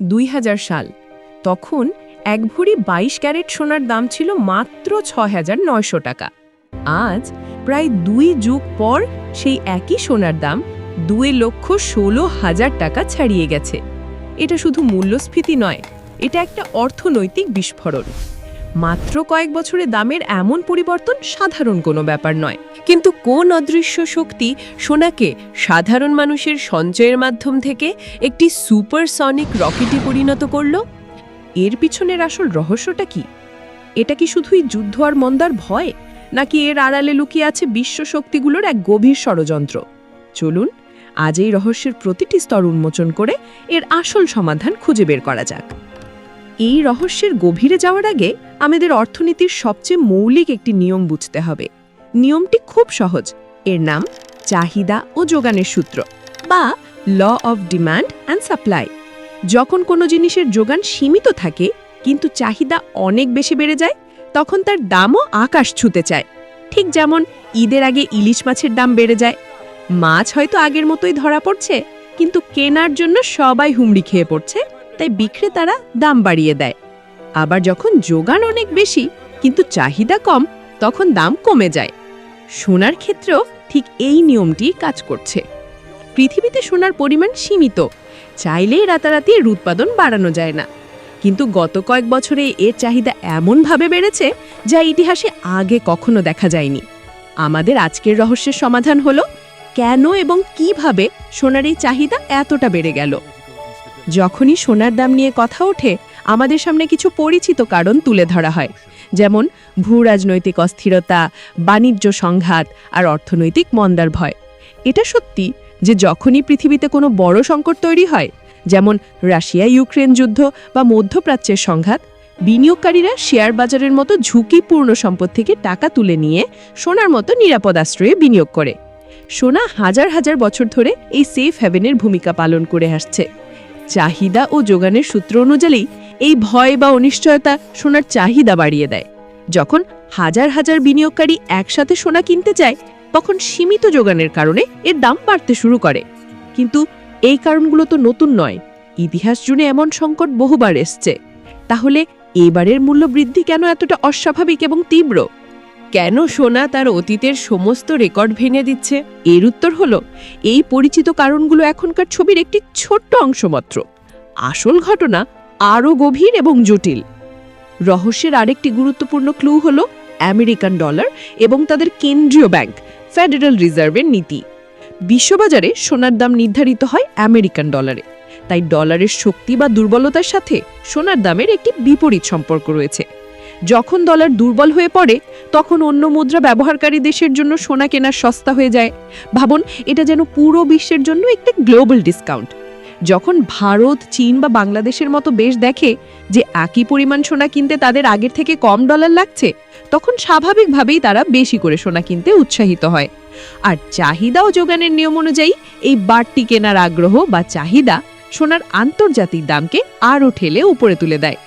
2000 সাল। তখন এক ভরি 22 ক্যারেট সোনার দাম ছিল মাত্র 6,900 টাকা। আজ প্রায় 2 যুগ পর সেই একই সোনার দাম 2,16,000 টাকা ছাড়িয়ে গেছে। এটা শুধু মূল্যস্ফীতি নয়, এটা একটা অর্থনৈতিক বিস্ফোরণ। মাত্র কয়েক বছরে দামের এমন পরিবর্তন সাধারণ কোনো ব্যাপার নয়। কিন্তু কোন অদৃশ্য শক্তি সোনাকে সাধারণ মানুষের সঞ্চয়ের মাধ্যম থেকে একটি সুপারসনিক রকেটে পরিণত করল? এর পিছনের আসল রহস্যটা কি? এটা কি শুধুই যুদ্ধ আর মন্দার ভয়, নাকি এর আড়ালে লুকিয়ে আছে বিশ্ব শক্তিগুলোর এক গভীর ষড়যন্ত্র? চলুন আজ এই রহস্যের প্রতিটি স্তর উন্মোচন করে এর আসল সমাধান খুঁজে বের করা যাক। এই রহস্যের গভীরে যাওয়ার আগে আমাদের অর্থনীতির সবচেয়ে মৌলিক একটি নিয়ম বুঝতে হবে। নিয়মটি খুব সহজ। এর নাম চাহিদা ও যোগানের সূত্র, বা law of demand and supply. যখন কোনো জিনিসের যোগান সীমিত থাকে কিন্তু চাহিদা অনেক বেশি বেড়ে যায়, তখন তার দামও আকাশ ছুঁতে চায়। ঠিক যেমন ঈদের আগে ইলিশ মাছের দাম বেড়ে যায়। মাছ হয়তো আগের মতোই ধরা পড়ছে, কিন্তু কেনার জন্য সবাই হুমড়ি খেয়ে পড়ছে, তাই বিক্রেতারা দাম বাড়িয়ে দেয়। আবার যখন যোগান অনেক বেশি কিন্তু চাহিদা কম, তখন দাম কমে যায়। সোনার ক্ষেত্রেও ঠিক এই নিয়মটি কাজ করছে। পৃথিবীতে সোনার পরিমাণ সীমিত, চাইলেই রাতারাতি এর উৎপাদন বাড়ানো যায় না। কিন্তু গত কয়েক বছরে এর চাহিদা এমনভাবে বেড়েছে যা ইতিহাসে আগে কখনো দেখা যায়নি। আমাদের আজকের রহস্যের সমাধান হলো কেন এবং কিভাবে সোনার এই চাহিদা এতটা বেড়ে গেল। যখনই সোনার দাম নিয়ে কথা ওঠে, আমাদের সামনে কিছু পরিচিত কারণ তুলে ধরা হয়, যেমন ভূরাজনৈতিক অস্থিরতা, বাণিজ্য সংঘাত আর অর্থনৈতিক মন্দার ভয়। এটা সত্যি যে যখনই পৃথিবীতে কোনো বড় সংকট তৈরি হয়, যেমন রাশিয়া ইউক্রেন যুদ্ধ বা মধ্যপ্রাচ্যের সংঘাত, বিনিয়োগকারীরা শেয়ার বাজারের মতো ঝুঁকিপূর্ণ সম্পদ থেকে টাকা তুলে নিয়ে সোনার মতো নিরাপদ আশ্রয়ে বিনিয়োগ করে। সোনা হাজার হাজার বছর ধরে এই সেফ হ্যাভেনের ভূমিকা পালন করে আসছে। চাহিদা ও যোগানের সূত্র অনুযায়ী এই ভয় বা অনিশ্চয়তা সোনার চাহিদা বাড়িয়ে দেয়। যখন হাজার হাজার বিনিয়োগকারী একসাথে সোনা কিনতে চায়, তখন সীমিত যোগানের কারণে এর দাম বাড়তে শুরু করে। কিন্তু এই কারণগুলো তো নতুন নয়, ইতিহাস জুড়ে এমন সংকট বহুবার এসছে। তাহলে এবারের মূল্য বৃদ্ধি কেন এতটা অস্বাভাবিক এবং তীব্র? কেন সোনা তার অতীতের সমস্ত রেকর্ড ভেঙে দিচ্ছে? এর উত্তর হলো এই পরিচিত কারণগুলো এখনকার ছবির একটি ছোট্ট অংশ মাত্র। আসল ঘটনা আরও গভীর এবং জটিল। রহস্যের আরেকটি গুরুত্বপূর্ণ ক্লু হলো আমেরিকান ডলার এবং তাদের কেন্দ্রীয় ব্যাংক ফেডারেল রিজার্ভের নীতি। বিশ্ববাজারে সোনার দাম নির্ধারিত হয় আমেরিকান ডলারে, তাই ডলারের শক্তি বা দুর্বলতার সাথে সোনার দামের একটি বিপরীত সম্পর্ক রয়েছে। যখন ডলার দুর্বল হয়ে পড়ে, তখন অন্য মুদ্রা ব্যবহারকারী দেশের জন্য সোনা কেনা সস্তা হয়ে যায়। ভাবুন, এটা যেন পুরো বিশ্বের জন্য একটি গ্লোবাল ডিসকাউন্ট। যখন ভারত, চীন বা বাংলাদেশের মতো দেশ দেখে যে একই পরিমাণ সোনা কিনতে তাদের আগের থেকে কম ডলার লাগছে, তখন স্বাভাবিকভাবেই তারা বেশি করে সোনা কিনতে উৎসাহিত হয়। আর চাহিদা ও যোগানের নিয়ম অনুযায়ী এই বাড়তি কেনার আগ্রহ বা চাহিদা সোনার আন্তর্জাতিক দামকে আরও ঠেলে উপরে তুলে দেয়।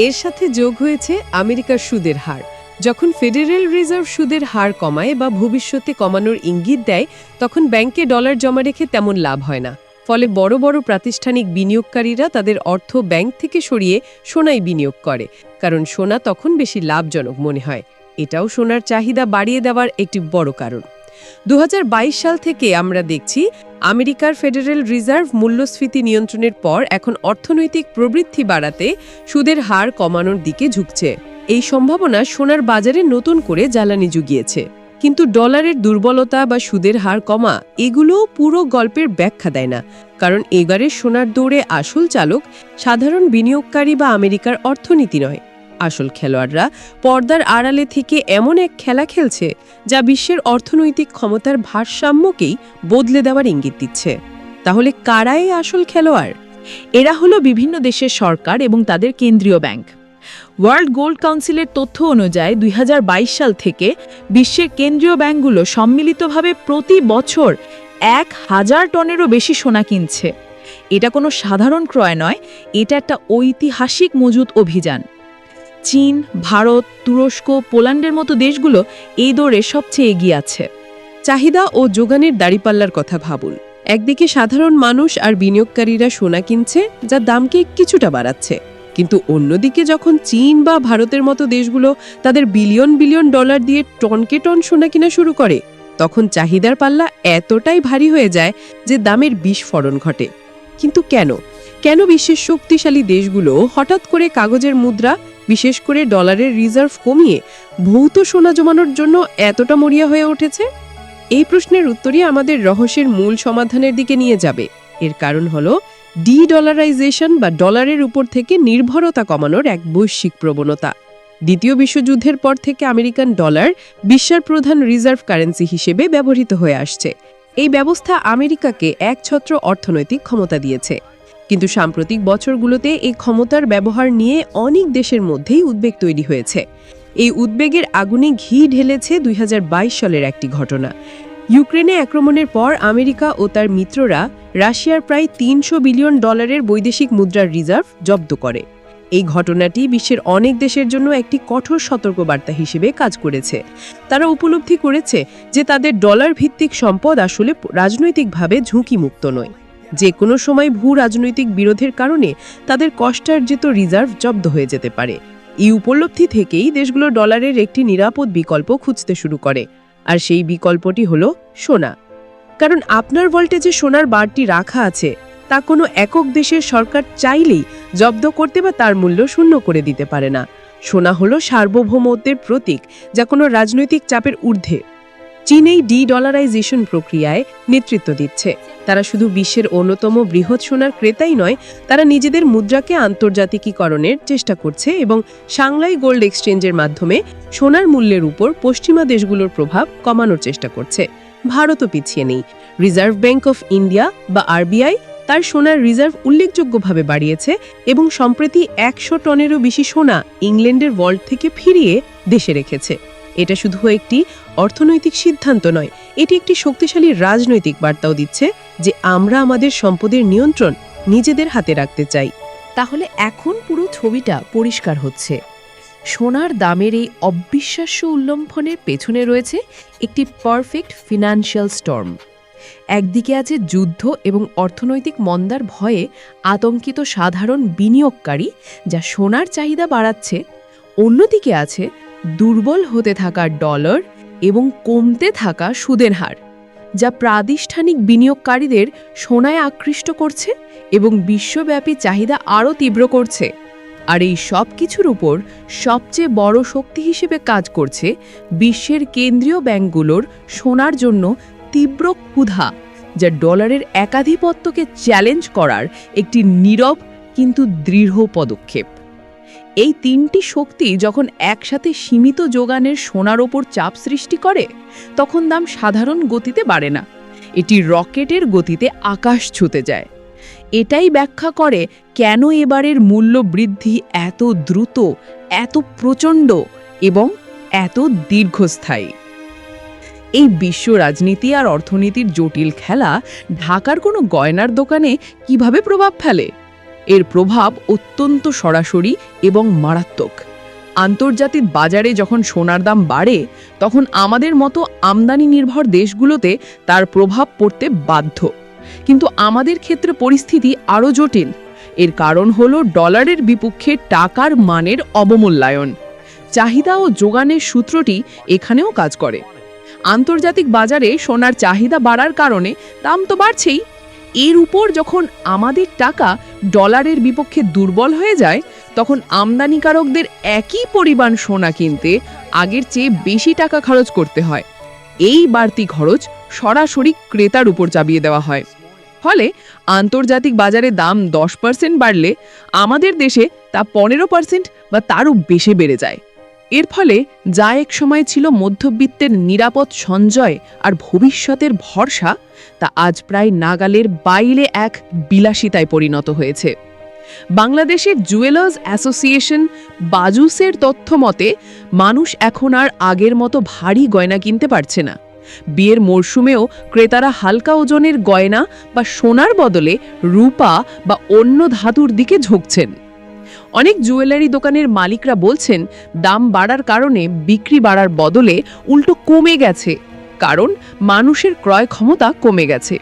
এর সাথে যোগ হয়েছে আমেরিকার সুদের হার। যখন ফেডারেল রিজার্ভ সুদের হার কমায় বা ভবিষ্যতে কমানোর ইঙ্গিত দেয়, তখন ব্যাংকে ডলার জমা রেখে তেমন লাভ হয় না। ফলে বড় বড় প্রাতিষ্ঠানিক বিনিয়োগকারীরা তাদের অর্থ ব্যাংক থেকে সরিয়ে সোনায় বিনিয়োগ করে, কারণ সোনা তখন বেশি লাভজনক মনে হয়। এটাও সোনার চাহিদা বাড়িয়ে দেওয়ার একটি বড় কারণ। 2022 সাল থেকে আমরা দেখছি আমেরিকার ফেডারেল রিজার্ভ মূল্যস্ফীতি নিয়ন্ত্রণের পর এখন অর্থনৈতিক প্রবৃদ্ধি বাড়াতে সুদের হার কমানোর দিকে ঝুঁকছে। এই সম্ভাবনা সোনার বাজারে নতুন করে জ্বালানি জুগিয়েছে। কিন্তু ডলারের দুর্বলতা বা সুদের হার কমা এগুলো পুরো গল্পের ব্যাখ্যা দেয় না, কারণ এবারের সোনার দৌড়ে আসল চালক সাধারণ বিনিয়োগকারী বা আমেরিকার অর্থনীতি নয়। আসল খেলোয়াড়রা পর্দার আড়ালে থেকে এমন এক খেলা খেলছে যা বিশ্বের অর্থনৈতিক ক্ষমতার ভারসাম্যকেই বদলে দেওয়ার ইঙ্গিত দিচ্ছে। তাহলে কারাই আসল খেলোয়াড়? এরা হলো বিভিন্ন দেশের সরকার এবং তাদের কেন্দ্রীয় ব্যাংক। ওয়ার্ল্ড গোল্ড কাউন্সিলের তথ্য অনুযায়ী 2022 সাল থেকে বিশ্বের কেন্দ্রীয় ব্যাংকগুলো সম্মিলিতভাবে প্রতি বছর 1000 টনেরও বেশি সোনা কিনছে। এটা কোনো সাধারণ ক্রয় নয়, এটা একটা ঐতিহাসিক মজুত অভিযান। চীন, ভারত, তুরস্ক, পোল্যান্ডের মতো দেশগুলো এই দৌড়ে সবচেয়ে এগিয়ে আছে। চাহিদা ও যোগানের দাঁড়িপাল্লার কথা ভাবুন। একদিকে সাধারণ মানুষ আর বিনিয়োগকারীরা সোনা কিনছে, যা দামকে কিছুটা বাড়াচ্ছে, কিন্তু অন্যদিকে যখন চীন বা ভারতের মতো দেশগুলো তাদের বিলিয়ন বিলিয়ন ডলার দিয়ে টনকে টন সোনা কিনা শুরু করে, তখন চাহিদার পাল্লা এতটাই ভারী হয়ে যায় যে দামের বিস্ফোরণ ঘটে। কিন্তু কেন বিশ্বের শক্তিশালী দেশগুলো হঠাৎ করে কাগজের মুদ্রা, বিশেষ করে ডলারের রিজার্ভ কমিয়ে ভৌত সোনা জমানোর জন্য এতটা মরিয়া হয়ে উঠেছে? এই প্রশ্নের উত্তরই আমাদের রহস্যের মূল সমাধানের দিকে নিয়ে যাবে। এর কারণ হলো ডলারাইজেশন বা ডলারের উপর থেকে নির্ভরতা কমানোর এক বৈশ্বিক প্রবণতা। দ্বিতীয় বিশ্বযুদ্ধের পর থেকে আমেরিকান ডলার বিশ্বের প্রধান রিজার্ভ কারেন্সি হিসেবে ব্যবহৃত হয়ে আসছে। এই ব্যবস্থা আমেরিকাকে একছত্র অর্থনৈতিক ক্ষমতা দিয়েছে। কিন্তু সাম্প্রতিক বছরগুলোতে এই ক্ষমতার ব্যবহার নিয়ে অনেক দেশের মধ্যেই উদ্বেগ তৈরি হয়েছে। এই উদ্বেগের আগুনে ঘি ঢেলেছে 2022 সালের একটি ঘটনা। ইউক্রেনে আক্রমণের পর আমেরিকা ও তার মিত্ররা রাশিয়ার প্রায় 300 বিলিয়ন ডলারের বৈদেশিক মুদ্রার রিজার্ভ জব্দ করে। এই ঘটনাটি বিশ্বের অনেক দেশের জন্য একটি কঠোর সতর্কবার্তা হিসেবে কাজ করেছে। তারা উপলব্ধি করেছে যে তাদের ডলার ভিত্তিক সম্পদ আসলে রাজনৈতিকভাবে ঝুঁকিমুক্ত নয়। যে কোনো সময় ভূ রাজনৈতিক বিরোধের কারণে তাদের কষ্টার্জিত রিজার্ভ জব্দ হয়ে যেতে পারে। এই উপলব্ধি থেকেই দেশগুলো ডলারের একটি নিরাপদ বিকল্প খুঁজতে শুরু করে, আর সেই বিকল্পটি হলো সোনা। কারণ আপনার ভল্টে যে সোনার বারটি রাখা আছে, তা কোনো একক দেশের সরকার চাইলেই জব্দ করতে বা তার মূল্য শূন্য করে দিতে পারে না। সোনা হলো সার্বভৌমত্বের প্রতীক, যা কোনো রাজনৈতিক চাপের ঊর্ধ্বে। চীন এই ডলারাইজেশন প্রক্রিয়ায় নেতৃত্ব দিচ্ছে। তারা শুধু বিশ্বের অন্যতম বৃহৎ সোনার ক্রেতাই নয়, তারা নিজেদের মুদ্রাকে আন্তর্জাতিকীকরণের চেষ্টা করছে এবং সাংহাই গোল্ড এক্সচেঞ্জের মাধ্যমে সোনার মূল্যের উপর পশ্চিমা দেশগুলোর প্রভাব কমানোর চেষ্টা করছে। ভারতও পিছিয়ে নেই। রিজার্ভ ব্যাংক অফ ইন্ডিয়া বা আরবিআই তার সোনার রিজার্ভ উল্লেখযোগ্যভাবে বাড়িয়েছে এবং সম্প্রতি 100 টনেরও বেশি সোনা ইংল্যান্ডের ভল্ট থেকে ফিরিয়ে দেশে রেখেছে। এটা শুধু একটি অর্থনৈতিক সিদ্ধান্ত নয়, এটি একটি শক্তিশালী রাজনৈতিক বার্তাও দিচ্ছে যে আমরা আমাদের সম্পদের নিয়ন্ত্রণ নিজেদের হাতে রাখতে চাই। তাহলে এখন পুরো ছবিটা পরিষ্কার হচ্ছে। সোনার দামের এই অবিশ্বাস্য উল্লম্ফনের পেছনে রয়েছে একটি পারফেক্ট ফিনান্সিয়াল স্টর্ম। একদিকে আছে যুদ্ধ এবং অর্থনৈতিক মন্দার ভয়ে আতঙ্কিত সাধারণ বিনিয়োগকারী, যা সোনার চাহিদা বাড়াচ্ছে। অন্যদিকে আছে দুর্বল হতে থাকা ডলার এবং কমতে থাকা সুদের হার, যা প্রাতিষ্ঠানিক বিনিয়োগকারীদের সোনায় আকৃষ্ট করছে এবং বিশ্বব্যাপী চাহিদা আরও তীব্র করছে। আর এই সব কিছুর উপর সবচেয়ে বড় শক্তি হিসেবে কাজ করছে বিশ্বের কেন্দ্রীয় ব্যাংকগুলোর সোনার জন্য তীব্র ক্ষুধা, যা ডলারের একাধিপত্যকে চ্যালেঞ্জ করার একটি নীরব কিন্তু দৃঢ় পদক্ষেপ। এই তিনটি শক্তি যখন একসাথে সীমিত যোগানের সোনার ওপর চাপ সৃষ্টি করে, তখন দাম সাধারণ গতিতে বাড়ে না, এটি রকেটের গতিতে আকাশ ছুঁতে যায়। এটাই ব্যাখ্যা করে কেন এবারের মূল্য বৃদ্ধি এত দ্রুত, এত প্রচণ্ড এবং এত দীর্ঘস্থায়ী। এই বিশ্ব রাজনীতি আর অর্থনীতির জটিল খেলা ঢাকার কোনো গয়নার দোকানে কিভাবে প্রভাব ফেলে? এর প্রভাব অত্যন্ত সরাসরি এবং মারাত্মক। আন্তর্জাতিক বাজারে যখন সোনার দাম বাড়ে, তখন আমাদের মতো আমদানি নির্ভর দেশগুলোতে তার প্রভাব পড়তে বাধ্য। কিন্তু আমাদের ক্ষেত্রে পরিস্থিতি আরও জটিল। এর কারণ হলো ডলারের বিপক্ষে টাকার মানের অবমূল্যায়ন। চাহিদা ও যোগানের সূত্রটি এখানেও কাজ করে। আন্তর্জাতিক বাজারে সোনার চাহিদা বাড়ার কারণে দাম তো বাড়ছেই। এর উপর যখন আমাদের টাকা ডলারের বিপক্ষে দুর্বল হয়ে যায়, তখন আমদানিকারকদের একই পরিমাণ সোনা কিনতে আগের চেয়ে বেশি টাকা খরচ করতে হয়। এই বাড়তি খরচ সরাসরি ক্রেতার উপর চাপিয়ে দেওয়া হয়। ফলে আন্তর্জাতিক বাজারে দাম 10% বাড়লে আমাদের দেশে তা 15% বা তারও বেশি বেড়ে যায়। এর ফলে যা এক সময় ছিল মধ্যবিত্তের নিরাপদ সঞ্চয় আর ভবিষ্যতের ভরসা, তা আজ প্রায় নাগালের বাইরে এক বিলাসিতায় পরিণত হয়েছে। বাংলাদেশের জুয়েলার্স অ্যাসোসিয়েশন বাজুসের তথ্য মতে, মানুষ এখন আর আগের মতো ভারী গয়না কিনতে পারছে না। বিয়ের মরশুমেও ক্রেতারা হালকা ওজনের গয়না বা সোনার বদলে রূপা বা অন্য ধাতুর দিকে ঝুঁকছেন। অনেক জুয়েলারি দোকানের মালিকরা বলছেন, দাম বাড়ার কারণে বিক্রি বাড়ার বদলে উল্টো কমে গেছে, কারণ মানুষের ক্রয় ক্ষমতা কমে গেছে।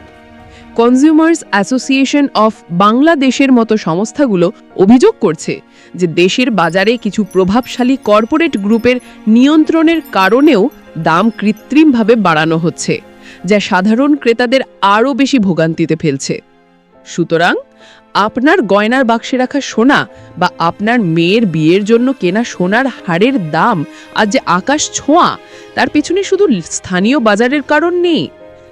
কনজিউমার্স অ্যাসোসিয়েশন অফ বাংলাদেশের মতো সংস্থাগুলো অভিযোগ করছে যে দেশের বাজারে কিছু প্রভাবশালী কর্পোরেট গ্রুপের নিয়ন্ত্রণের কারণেও দাম কৃত্রিমভাবে বাড়ানো হচ্ছে, যা সাধারণ ক্রেতাদের আরও বেশি ভোগান্তিতে ফেলছে। সুতরাং আপনার গয়নার বাক্সে রাখা সোনা বা আপনার মেয়ের বিয়ের জন্য কেনা সোনার হারের দাম আজ যে আকাশ ছোঁয়া, তার পেছনে শুধু স্থানীয় বাজারের কারণ নেই,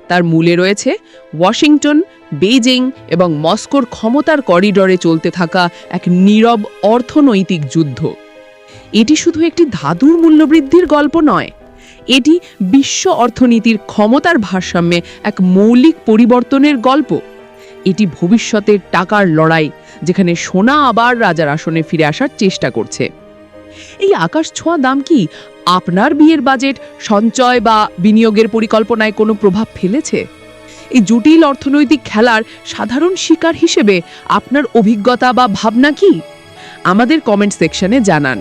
তার মূলে রয়েছে ওয়াশিংটন, বেইজিং এবং মস্কোর ক্ষমতার করিডরে চলতে থাকা এক নীরব অর্থনৈতিক যুদ্ধ। এটি শুধু একটি ধাতুর মূল্যবৃদ্ধির গল্প নয়, এটি বিশ্ব অর্থনীতির ক্ষমতার ভারসাম্যে এক মৌলিক পরিবর্তনের গল্প। এটি ভবিষ্যতের টাকার লড়াই, যেখানে সোনা আবার রাজার আসনে ফিরে আসার চেষ্টা করছে। এই আকাশ ছোঁয়া দাম কি আপনার বিয়ের বাজেট, সঞ্চয় বা বিনিয়োগের পরিকল্পনায় কোনো প্রভাব ফেলেছে? এই জটিল অর্থনৈতিক খেলার সাধারণ শিকার হিসেবে আপনার অভিজ্ঞতা বা ভাবনা কি? আমাদের কমেন্ট সেকশনে জানান,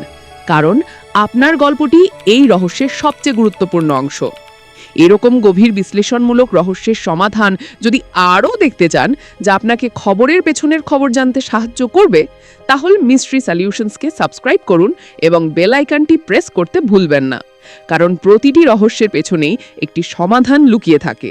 কারণ আপনার গল্পটি এই রহস্যের সবচেয়ে গুরুত্বপূর্ণ অংশ। এরকম গভীর বিশ্লেষণমূলক রহস্যের সমাধান যদি আরও দেখতে চান, যা আপনাকে খবরের পেছনের খবর জানতে সাহায্য করবে, তাহলে মিস্ট্রি সলিউশনসকে সাবস্ক্রাইব করুন এবং বেল আইকনটি প্রেস করতে ভুলবেন না, কারণ প্রতিটি রহস্যের পেছনেই একটি সমাধান লুকিয়ে থাকে।